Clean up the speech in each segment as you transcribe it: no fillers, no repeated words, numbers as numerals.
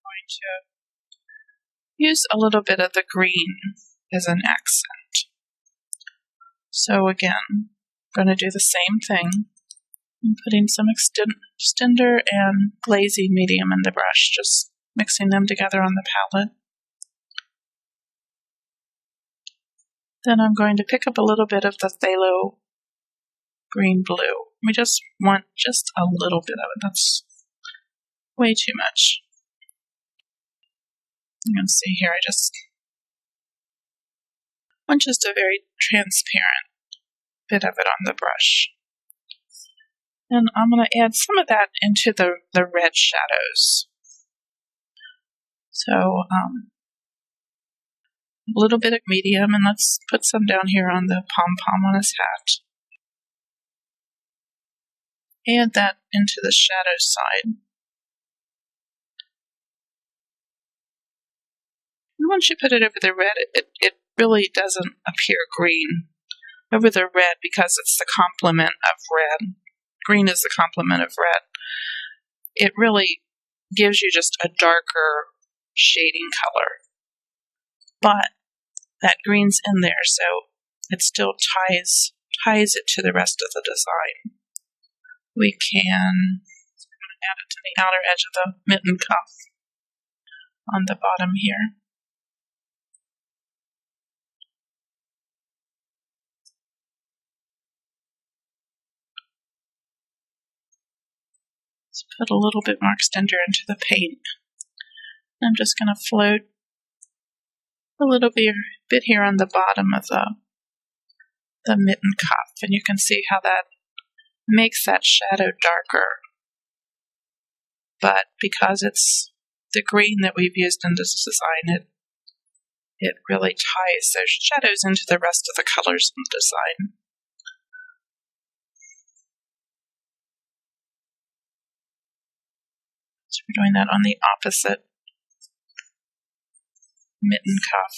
going to use a little bit of the green as an accent. So again, I'm going to do the same thing. I'm putting some extender and glazy medium in the brush, just mixing them together on the palette. Then I'm going to pick up a little bit of the phthalo green blue. We just want just a little bit of it. That's way too much. You can see here, I just want just a very transparent bit of it on the brush. And I'm going to add some of that into the red shadows. So, a little bit of medium, and let's put some down here on the pom-pom on his hat. Add that into the shadow side. And once you put it over the red, it really doesn't appear green over the red because it's the complement of red. Green is the complement of red. It really gives you just a darker shading color. But that green's in there, so it still ties it to the rest of the design. We can add it to the outer edge of the mitten cuff on the bottom here. Let's put a little bit more extender into the paint. I'm just going to float a little bit here on the bottom of the mitten cuff, and you can see how that makes that shadow darker. But because it's the green that we've used in this design, it really ties those shadows into the rest of the colors in the design. So we're doing that on the opposite mitten cuff.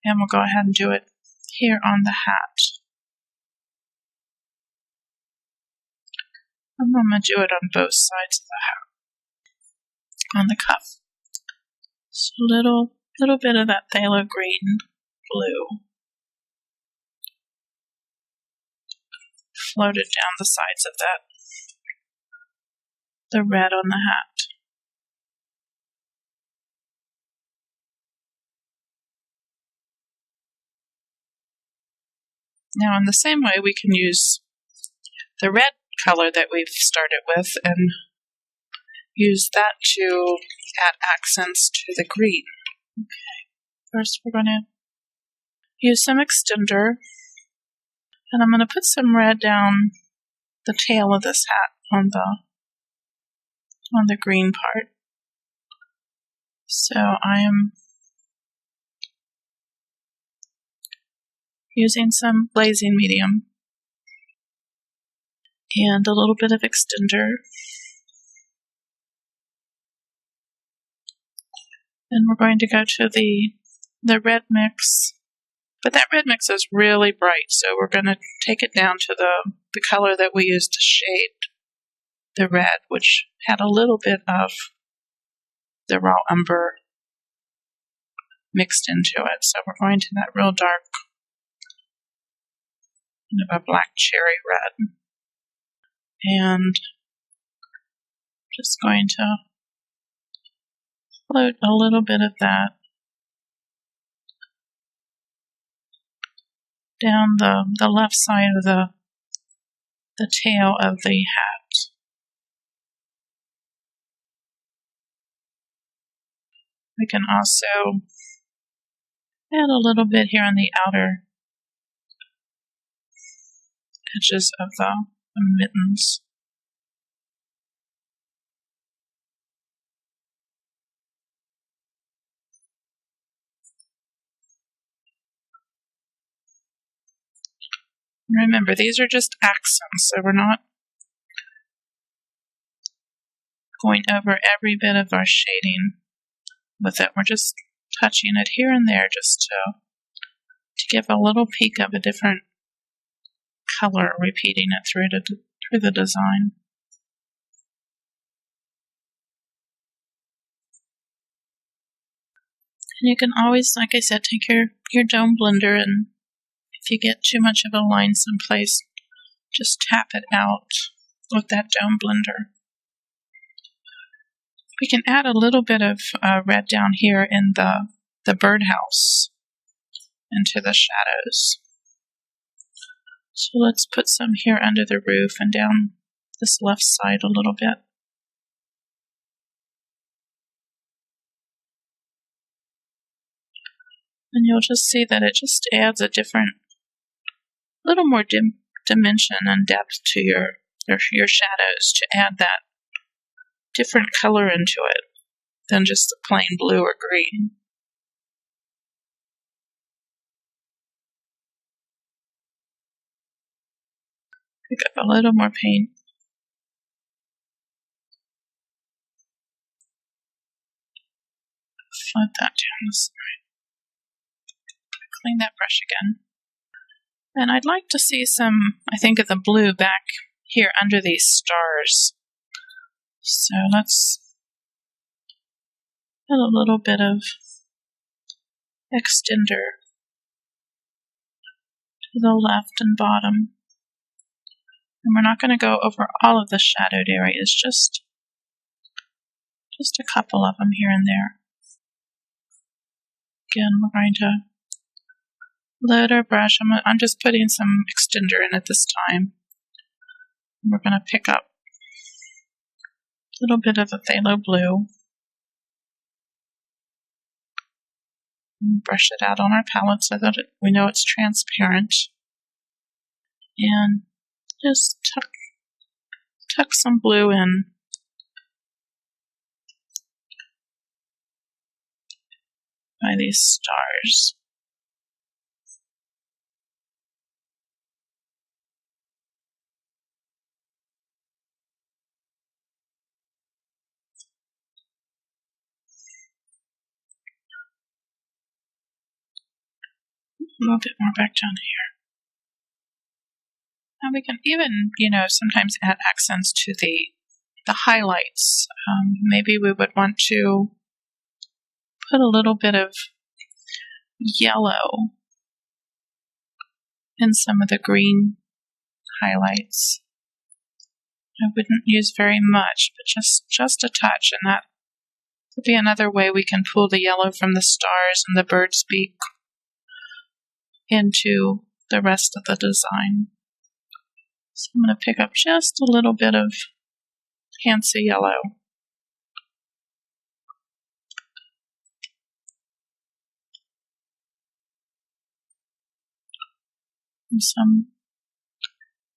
And we'll go ahead and do it here on the hat. And I'm going to do it on both sides of the hat. On the cuff. So a little bit of that phthalo green blue floated down the sides of that. The red on the hat. Now in the same way we can use the red color that we've started with and use that to add accents to the green. Okay. First we're going to use some extender, and I'm going to put some red down the tail of this hat on the green part. So I am using some glazing medium and a little bit of extender. And we're going to go to the red mix. But that red mix is really bright, so we're going to take it down to the color that we used to shade the red, which had a little bit of the raw umber mixed into it. So we're going to that real dark, kind of a black cherry red. And just going to float a little bit of that down the left side of the tail of the hat. We can also add a little bit here on the outer edges of the mittens. Remember, these are just accents, so we're not going over every bit of our shading with it. We're just touching it here and there just to give a little peek of a different color, repeating it through the design. And you can always, like I said, take your dome blender, and if you get too much of a line someplace, just tap it out with that dome blender. We can add a little bit of red down here in the birdhouse into the shadows. So let's put some here under the roof and down this left side a little bit. And you'll just see that it just adds a little more dimension and depth to your shadows, to add that different color into it than just the plain blue or green. Pick up a little more paint. Flood that down the side. Clean that brush again. And I'd like to see some, I think, of the blue back here under these stars. So let's add a little bit of extender to the left and bottom. And we're not going to go over all of the shadowed areas, just a couple of them here and there. Again, we're going to load our brush. I'm just putting some extender in it this time. We're going to pick up a little bit of the phthalo blue and brush it out on our palette so that we know it's transparent. And just tuck some blue in. By these stars. A little bit more back down here. Now we can even, sometimes add accents to the highlights. Maybe we would want to put a little bit of yellow in some of the green highlights. I wouldn't use very much, but just a touch, and that would be another way we can pull the yellow from the stars and the bird's beak into the rest of the design. So I'm going to pick up just a little bit of Hansa yellow. And some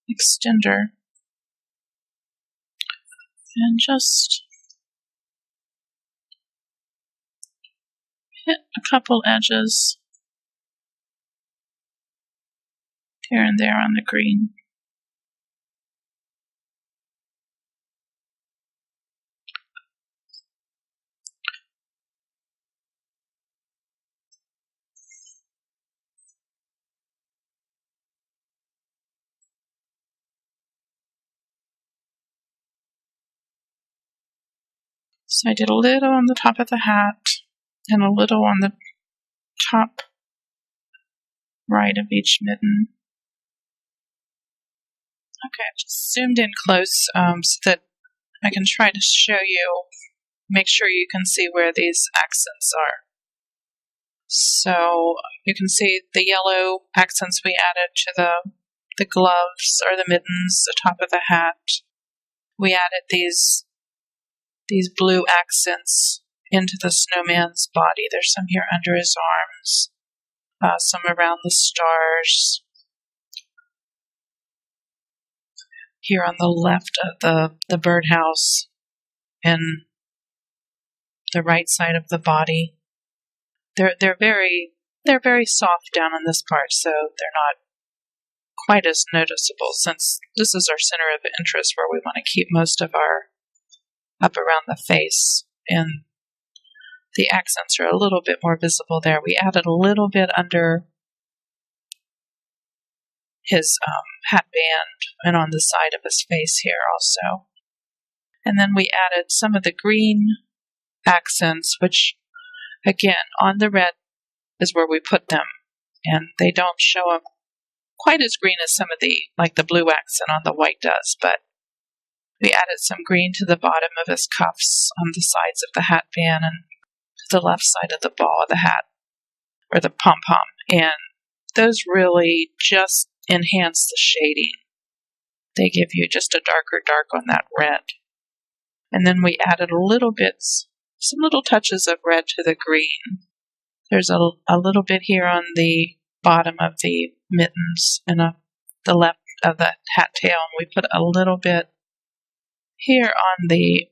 extender. And just hit a couple edges here and there on the green. So I did a little on the top of the hat and a little on the top right of each mitten. Okay, I've just zoomed in close so that I can try to show you, make sure you can see where these accents are. So you can see the yellow accents we added to the gloves or the mittens, the top of the hat. We added these blue accents into the snowman's body. There's some here under his arms, some around the stars. Here on the left of the birdhouse and the right side of the body. They're very soft down on this part, so they're not quite as noticeable, since this is our center of interest where we want to keep most of our up around the face, and the accents are a little bit more visible there. We added a little bit under his hat band and on the side of his face here also. And then we added some of the green accents, which Again, on the red is where we put them, and they don't show them quite as green as some of the blue accent on the white does, but we added some green to the bottom of his cuffs on the sides of the hat band and to the left side of the ball of the hat, or the pom-pom, and those really just enhance the shading. They give you just a darker dark on that red. And then we added some little touches of red to the green. There's a little bit here on the bottom of the mittens and the left of the hat tail, and we put a little bit here on the